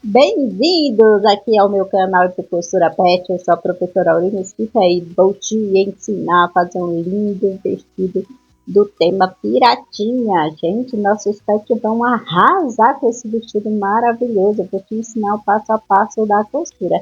Bem-vindos aqui ao meu canal de costura pet. Eu sou a professora Aurinha Mesquita e vou te ensinar a fazer um lindo vestido do tema piratinha. Gente, nossos pets vão arrasar com esse vestido maravilhoso. Eu vou te ensinar o passo a passo da costura.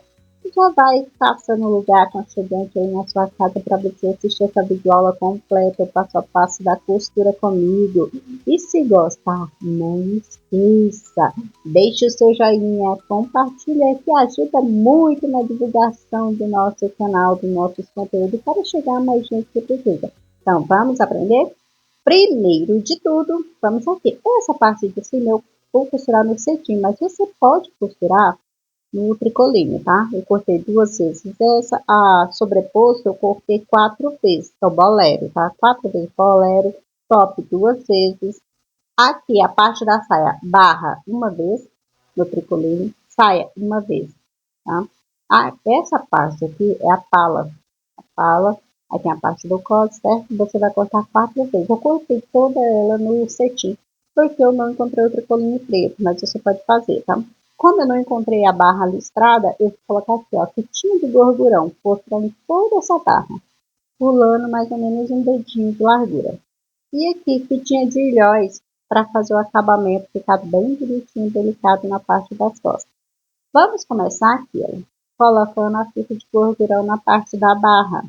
Já vai passando um lugar aconchegante aí na sua casa para você assistir essa videoaula completa, o passo a passo da costura comigo. E se gostar, não esqueça, deixe o seu joinha, compartilhe, que ajuda muito na divulgação do nosso canal, do nosso conteúdo, para chegar a mais gente que precisa. Então, vamos aprender? Primeiro de tudo, vamos aqui. Essa parte de cima eu vou costurar no cetim, mas você pode costurar no tricoline, tá? Eu cortei 2 vezes essa, a sobreposto eu cortei 4 vezes, então bolero, tá? 4 vezes bolero, top 2 vezes. Aqui a parte da saia, barra uma vez, no tricoline, saia uma vez, tá? Essa parte aqui é a pala, aí tem a parte do colo, certo? Você vai cortar 4 vezes. Eu cortei toda ela no cetim, porque eu não encontrei o tricoline preto, mas você pode fazer, tá? Como eu não encontrei a barra listrada, eu vou colocar aqui, ó, fitinha de gordurão, mostrando toda essa barra, pulando mais ou menos um dedinho de largura. E aqui, fitinha de ilhóis, para fazer o acabamento ficar bem bonitinho e delicado na parte das costas. Vamos começar aqui, ó, colocando a fita de gordurão na parte da barra.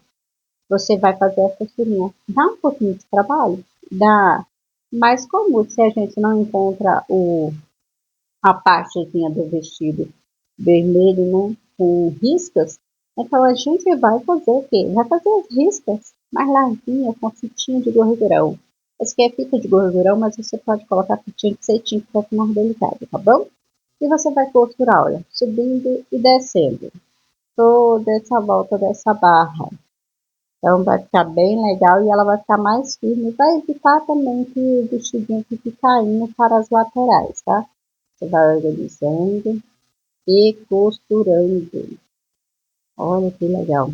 Você vai fazer a costurinha. Dá um pouquinho de trabalho? Dá. Mas como se a gente não encontra a partezinha do vestido vermelho, né, com riscas, então a gente vai fazer o quê? Vai fazer as riscas mais larguinhas com fitinha de gordurão. Essa aqui é fita de gordurão, mas você pode colocar fitinha de cetim que vai ficar mais delicado, tá bom? E você vai costurar, olha, subindo e descendo toda essa volta dessa barra. Então vai ficar bem legal e ela vai ficar mais firme. Vai evitar também que o vestidinho fique caindo para as laterais, tá? Você vai organizando e costurando. Olha que legal.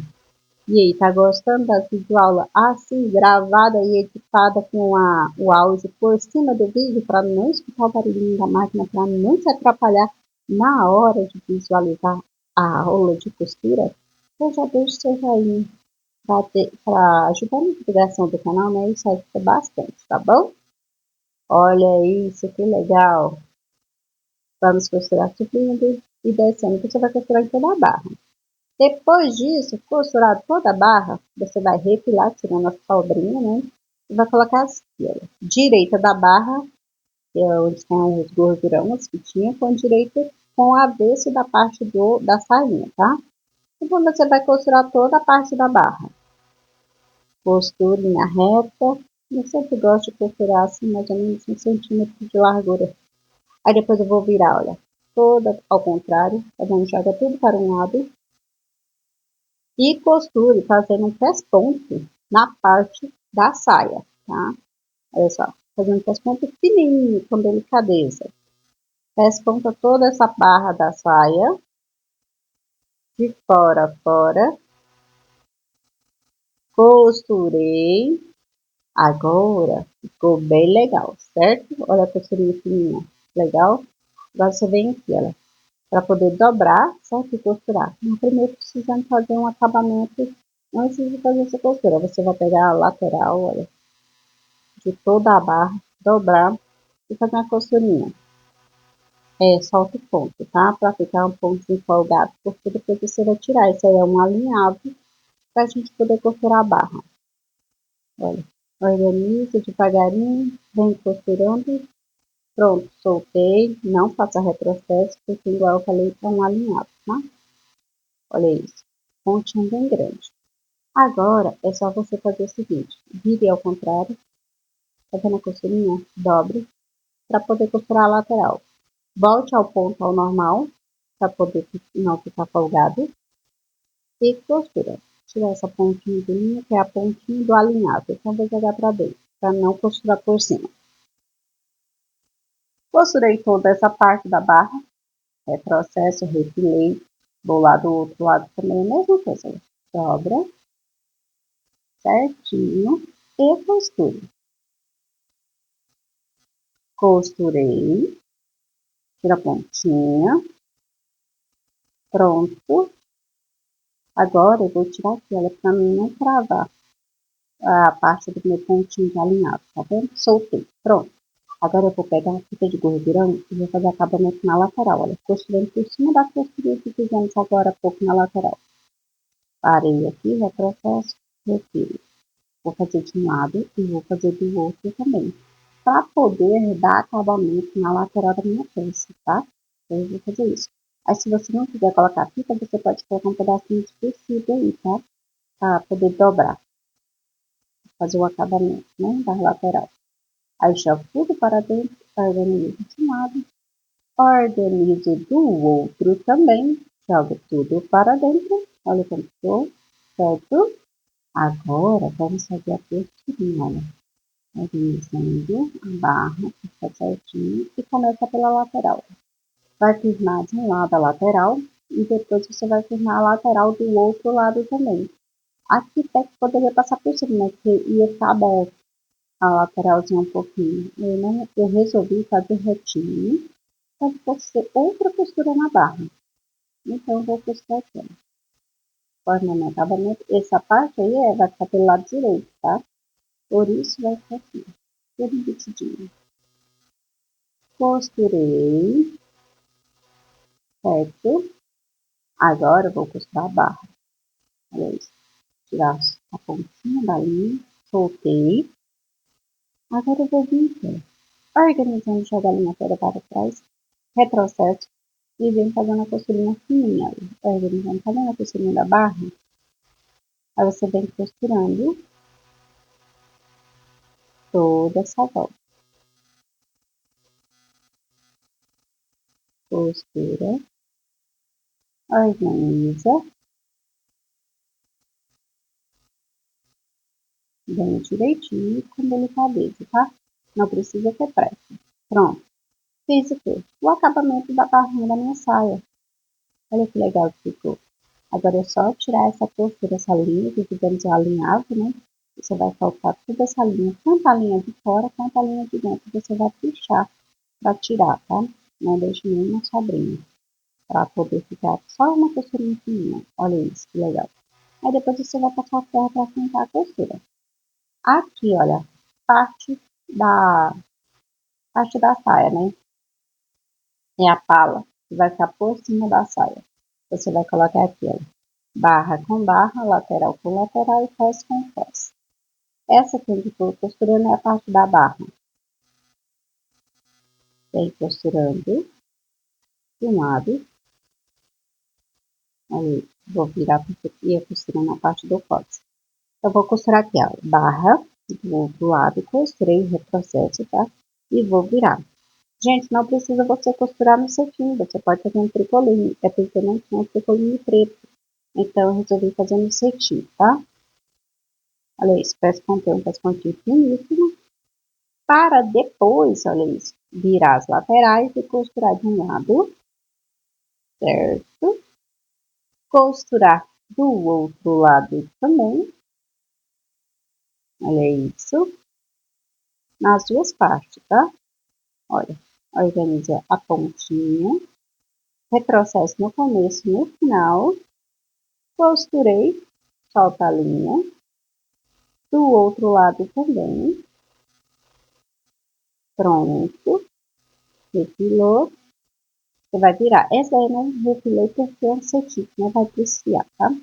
E aí, tá gostando da videoaula assim, gravada e editada com o áudio por cima do vídeo, para não escutar o barulhinho da máquina, para não se atrapalhar na hora de visualizar a aula de costura? Eu já deixo seu joinha para ajudar na divulgação do canal, né? Isso ajuda bastante, tá bom? Olha isso, que legal! Vamos costurar subindo e descendo. Você vai costurar em toda a barra. Depois disso, costurar toda a barra, você vai refilar, tirando a sobrinha, né? E vai colocar as filas. Direita da barra, que é onde tem os gordurão, as fitinhas, com direita com o avesso da parte da sainha, tá? Então, você vai costurar toda a parte da barra. Costura em reta. Eu sempre gosto de costurar assim, mais ou menos 1 centímetro de largura. Aí depois eu vou virar, olha, toda ao contrário, a gente joga tudo para um lado e costure fazendo um pesponto na parte da saia, tá? Olha só, fazendo um pesponto fininho, com delicadeza. Pesponta toda essa barra da saia, de fora a fora. Costurei. Agora ficou bem legal, certo? Olha a costurinha fininha, legal? Agora você vem aqui, olha, para poder dobrar, certo? E costurar. Mas primeiro precisamos fazer um acabamento antes de fazer essa costura. Você vai pegar a lateral, olha, de toda a barra, dobrar e fazer uma costurinha. Solta o ponto, tá? Para ficar um pontinho folgado, porque depois você vai tirar. Isso aí é um alinhavo para a gente poder costurar a barra. Olha, organiza devagarinho, vem costurando. Pronto, soltei. Não faça retrocesso, porque igual eu falei, é um alinhavo, tá? Olha isso, pontinho bem grande. Agora é só você fazer o seguinte: vire ao contrário, tá vendo a costurinha? Dobre para poder costurar a lateral. Volte ao ponto ao normal, para poder não ficar folgado. E costura. Tirar essa pontinha de linha, que é a pontinha do alinhavo. Então, vou jogar para dentro, para não costurar por cima. Costurei toda essa parte da barra. Processo, refilei. Vou lá do outro lado também, a mesma coisa. Dobra certinho e costure. Costurei. Tira a pontinha. Pronto. Agora eu vou tirar aqui ela para mim não travar a parte do meu pontinho de alinhado, tá vendo? Soltei. Pronto. Agora eu vou pegar a fita de gordurão e vou fazer acabamento na lateral. Olha, costurando por cima da costura que fizemos agora há pouco na lateral. Parei aqui, retrocesso, retiro. Vou fazer de um lado e vou fazer do outro também. Para poder dar acabamento na lateral da minha peça, tá? Então eu vou fazer isso. Aí se você não quiser colocar fita, você pode colocar um pedacinho de tecido aí, tá? Para poder dobrar. Fazer o acabamento, né? Da lateral. Aí jogo tudo para dentro, organizo de um lado, organizo do outro também, jogo tudo para dentro, olha como ficou, certo? Agora vamos fazer a costurinha, olha, organizando a barra, fica certinho, e começa pela lateral. Vai firmar de um lado a lateral, e depois você vai firmar a lateral do outro lado também. Aqui até que poderia passar por cima, né, que ia ficar aberto a lateralzinha um pouquinho. Eu resolvi fazer retinho, para depois ter outra costura na barra. Então, eu vou costurar aqui, ó. Formando o acabamento. Essa parte aí vai ficar pelo lado direito, tá? Por isso, vai ficar aqui, tudo embutidinho. Costurei, certo? Agora, eu vou costurar a barra. Olha isso. Tirar a pontinha da linha, soltei. Agora, eu vou vir aqui, organizando, jogar a linha toda para trás, retrocesso e vem fazendo a costurinha fininha, organizando, fazendo a costurinha da barra. Aí você vem costurando toda essa volta. Costura, organiza, bem direitinho com delicadeza, tá? Não precisa ter pressa. Pronto. Fiz o quê? O acabamento da barrinha da minha saia. Olha que legal que ficou. Agora é só tirar essa costura, essa linha que fizemos alinhado, né? Você vai colocar toda essa linha, tanto a linha de fora quanto a linha de dentro. Você vai puxar para tirar, tá? Não deixe nenhuma sobrinha. Para poder ficar só uma costurinha fininha. Olha isso, que legal. Aí depois você vai passar a ferro para fincar a costura. Aqui, olha, parte da, parte da saia, né? É a pala que vai ficar por cima da saia. Você vai colocar aqui, ó, barra com barra, lateral com lateral e cos com cos. Essa que eu estou costurando é a parte da barra. Vem costurando de um lado. Aí, vou virar porque ia costurando a parte do cos. Eu vou costurar aqui, ó, barra do outro lado, costurei, retrocesso, tá? E vou virar. Gente, não precisa você costurar no cetim, você pode fazer um tricoline, é porque não tinha um tricoline preto. Então, eu resolvi fazer no cetim, tá? Olha isso, pescontei um pescontinho finíssimo, para depois, olha isso, virar as laterais e costurar de um lado, certo? Costurar do outro lado também, olha isso, nas duas partes, tá? Olha, organiza a pontinha, retrocesso no começo e no final, costurei, solta a linha, do outro lado também, pronto, refilou, você vai virar. Essa aí eu não refilei porque é um cetim, né? Vai desfiar, tá?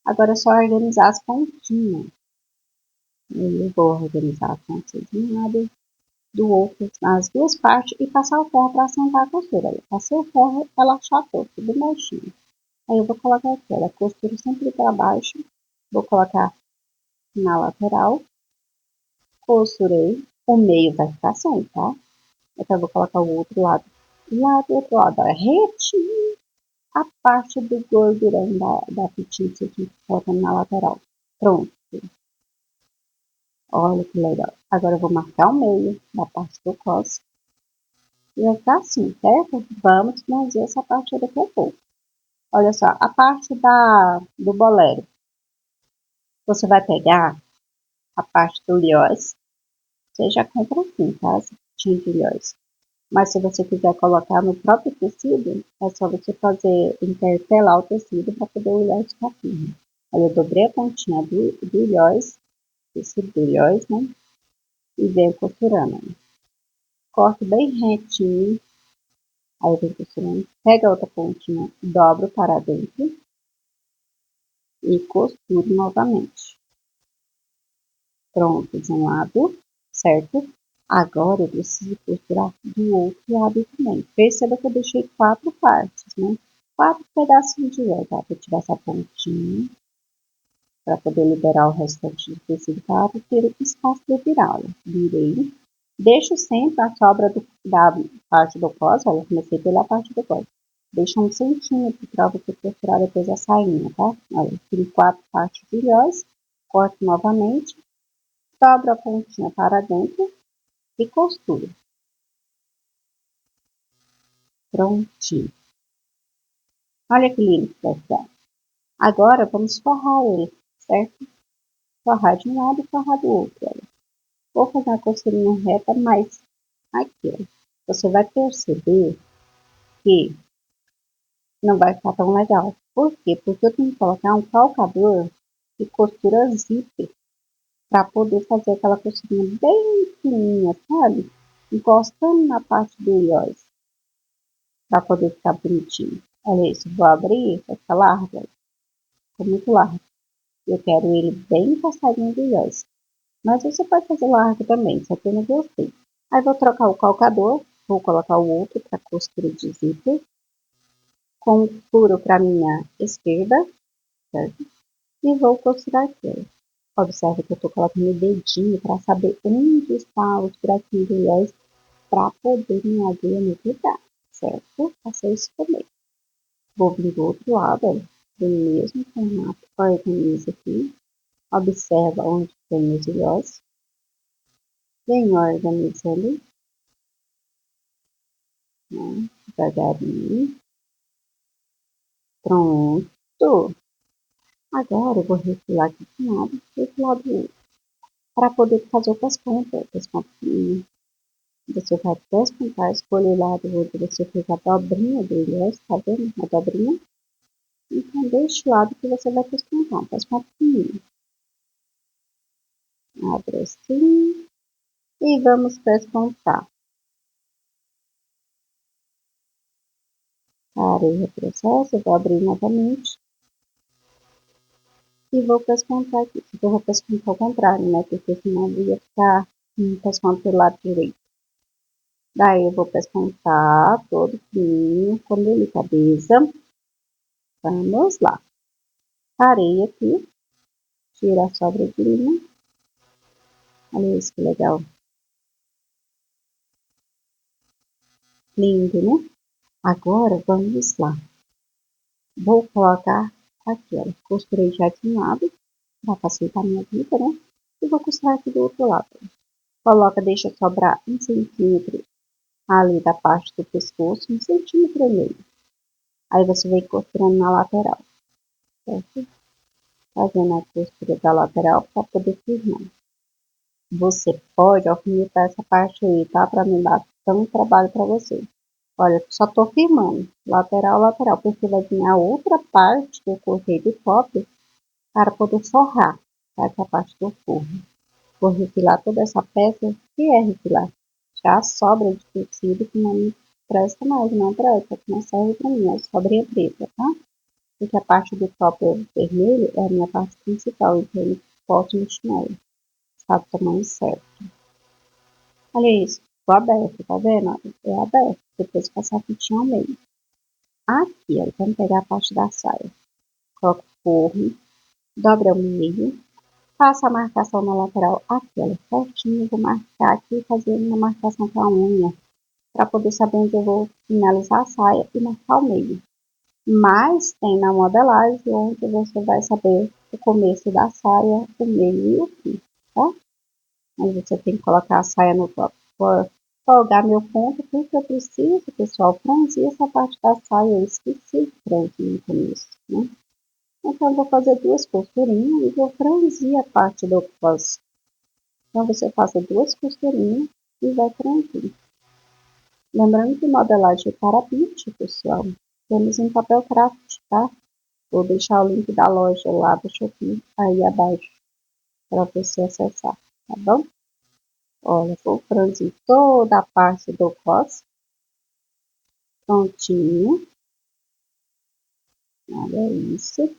Agora é só organizar as pontinhas. Eu vou organizar a pontinha de um lado, do outro, nas duas partes, e passar o ferro para assentar a costura. Eu passei o ferro, ela achatou, tudo baixinho. Aí eu vou colocar aqui, olha, a costura sempre para baixo, vou colocar na lateral, costurei, o meio vai ficar sem, tá? Então eu vou colocar o outro lado, lá do outro lado, olha, retinho a parte do gordurão da petícia que coloca na lateral. Pronto. Olha que legal. Agora eu vou marcar o meio da parte do cos. E vai ficar assim, certo? Vamos fazer essa parte daqui a pouco. Olha só, a parte do bolero. Você vai pegar a parte do lhós. Você já compra assim, tá? Tinha de lhós. Mas se você quiser colocar no próprio tecido, é só você fazer, interpelar o tecido para poder o ilhós ficar firme. Aí eu dobrei a pontinha do ilhós, tecido do ilhós, né? E venho costurando. Corto bem retinho. Aí eu venho costurando. Pega a outra pontinha, dobro para dentro. E costuro novamente. Pronto, de um lado, certo? Agora eu preciso costurar do outro lado também. Perceba que eu deixei 4 partes, né? 4 pedacinhos de lã, tá? Vou tirar essa pontinha para poder liberar o restante do tecido para ter espaço de virá-la. Virei. Deixo sempre a sobra da parte do cos, olha, comecei pela parte do cos. Deixa 1 centímetro para você costurar depois a sainha, tá? Olha, tem 4 partes de ilhós, corto novamente, dobro a pontinha para dentro e costuro. Prontinho. Olha que lindo que vai ficar. Agora vamos forrar ele, certo? Forrar de um lado e forrar do outro. Olha. Vou fazer uma costurinha reta, mas aqui, ó, você vai perceber que não vai ficar tão legal. Por quê? Porque eu tenho que colocar um calcador e costura zíper para poder fazer aquela costurinha bem fininha, sabe? Encostando na parte do ilhós, para poder ficar bonitinho. Olha isso, vou abrir, vai ficar largo, ficou muito largo. Eu quero ele bem encostadinho do ilhós. Mas você pode fazer largo também, só que eu não gostei. Aí vou trocar o calcador, vou colocar o outro para costura de zíper. Costuro para minha esquerda, certo? E vou costurar aqui. Observe que eu estou colocando o dedinho para saber onde está os buraquinhos do ilhós para poder minha agulha me grudar, certo? Faça isso também. Vou vir do outro lado, ó, do mesmo formato, organizo aqui. Observa onde tem os ilhós. Venho organizando, né? Devagarinho. Pronto. Agora eu vou refilar aqui de um lado e do lado do outro. Para poder fazer outras pontas, outras pontinhas. Você vai despontar, escolher o lado onde você fez a dobrinha do ilhós, tá vendo? A dobrinha. Então, deste lado que você vai despontar, faz pontinha. Abre assim. E vamos despontar. Parei o processo, vou abrir novamente. E vou pespontar aqui. Eu vou pespontar ao contrário, né? Porque senão eu ia ficar pespontando pelo lado direito. Daí eu vou pespontar todo fininho, com delicadeza. Vamos lá. Parei aqui. Tira a sobra de linha. Olha isso que legal. Lindo, né? Agora vamos lá. Vou colocar aqui, ó. Costurei já de um lado, para facilitar a minha vida, né? E vou costurar aqui do outro lado. Coloca, deixa sobrar 1 centímetro ali da parte do pescoço, 1,5 centímetros. Aí você vem costurando na lateral, certo? Fazendo a costura da lateral para poder firmar. Você pode alfinetar essa parte aí, tá? Para não dar tanto trabalho para você. Olha, só tô firmando, lateral, lateral, porque vai vir a outra parte que eu cortei do top para poder forrar, tá? Que é a parte do forro. Vou refilar toda essa peça, que é refilar? Já a sobra de tecido que não me presta mais, não presta, que não serve para mim, é sobrinha preta, tá? Porque a parte do top vermelho é a minha parte principal, então eu posso no chinelo, está do tamanho certo. Olha isso, ficou aberto, tá vendo? É aberto, depois passar a fitinha ao meio. Aqui, ó, vamos pegar a parte da saia. Coloca o forro, dobra ao meio, faça a marcação na lateral aqui, ó, certinho. Vou marcar aqui, fazer uma marcação com a unha, para poder saber onde eu vou finalizar a saia e marcar o meio. Mas tem na modelagem onde você vai saber o começo da saia, o meio e o fim, tá? Aí você tem que colocar a saia no top. Vou folgar meu ponto, porque eu preciso, pessoal, franzir essa parte da saia. Eu esqueci de franzir no começo, né? Então, eu vou fazer 2 costurinhas e vou franzir a parte do cos. Então, você faça 2 costurinhas e vai franzir. Lembrando que modelagem para bicho, pessoal, temos um papel craft, tá? Vou deixar o link da loja lá do Shopee aí abaixo para você acessar, tá bom? Olha, vou franzir toda a parte do cos. Prontinho. Olha isso.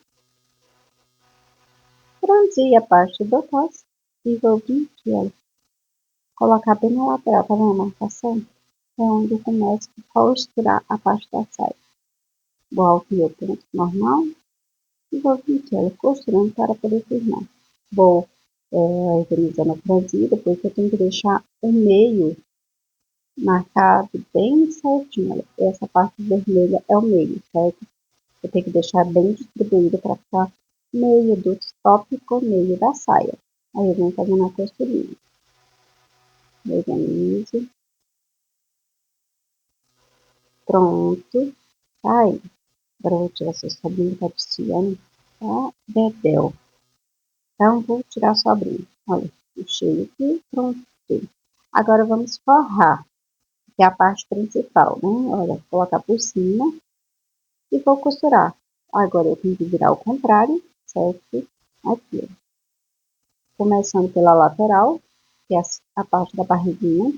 Franzi a parte do cos e vou vir aqui, olha. Colocar bem na lateral, tá vendo a marcação? É onde eu começo a costurar a parte da saia. Vou alfiar o ponto normal e vou vir aqui, olha, costurando para poder firmar. Vou organizando a franzida, porque eu tenho que deixar o meio marcado bem certinho. Olha, essa parte vermelha é o meio, certo? Eu tenho que deixar bem distribuído para ficar meio do top com meio da saia. Aí eu venho fazendo a costurinha. Organizo. Pronto. Tá aí. Agora eu vou tirar essa sobrinha tá desfiando. Tá? Bebel. Então, vou tirar a sobrinha. Olha, puxei aqui. Pronto. Agora vamos forrar. Que é a parte principal, né? Olha, colocar por cima. E vou costurar. Agora eu tenho que virar ao contrário, certo? Aqui, ó. Começando pela lateral, que é a parte da barriguinha.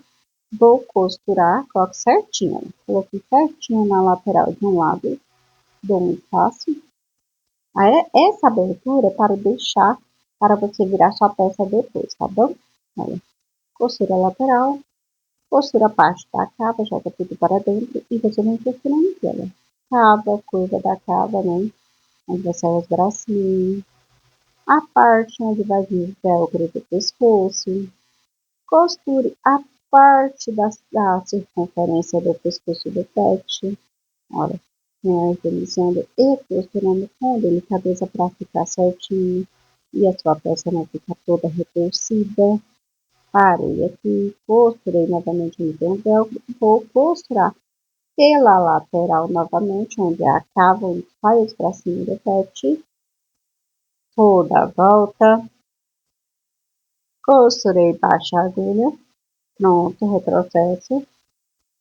Vou costurar, coloco certinho. Coloquei certinho na lateral de um lado, dou um espaço. Aí, essa abertura é para deixar, para você virar sua peça depois, tá bom? Olha, costura lateral, costura a parte da cava, joga tudo para dentro e você vem costurando ela. Cava, curva da cava, né? Onde vai sair os bracinhos. A parte onde vai vir o velcro do pescoço. Costure a parte da circunferência do pescoço do pet. Olha, organizando e costurando com delicadeza para ficar certinho. E a sua peça não fica toda retorcida. Parei aqui, costurei novamente onde tem o velcro. Vou costurar pela lateral novamente, onde é a cava, onde sai os bracinhos do pet. Toda a volta. Costurei baixa a agulha. Pronto, retrocesso.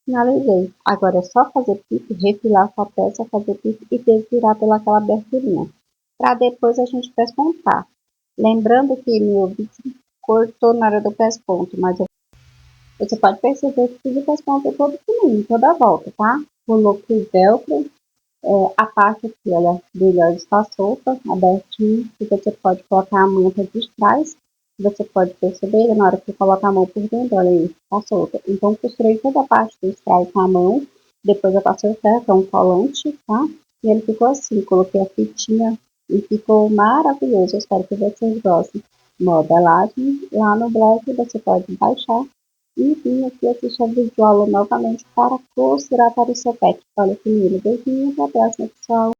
Finalizei. Agora é só fazer pique, refilar sua peça, fazer pique e desvirar pelaquela aberturinha. Para depois a gente pespontar. Lembrando que meu bico cortou na hora do pesponto, mas você pode perceber que o pesponto é todo fininho, toda a volta, tá? Coloquei velcro. A parte aqui, olha, brilhosa está solta, abertinho, e você pode colocar a manta de trás. Você pode perceber, na hora que você coloca a mão por dentro, olha aí, está solta. Então, costurei toda a parte dos trás com a mão, depois eu passei o ferro, que é um colante, tá? E ele ficou assim, coloquei a fitinha e ficou maravilhoso. Eu espero que vocês gostem. Modelagem, lá no blog você pode baixar e vim aqui assistir a videoaula novamente para costurar para o seu pet. Olha que lindo. Beijinho, até a próxima, pessoal.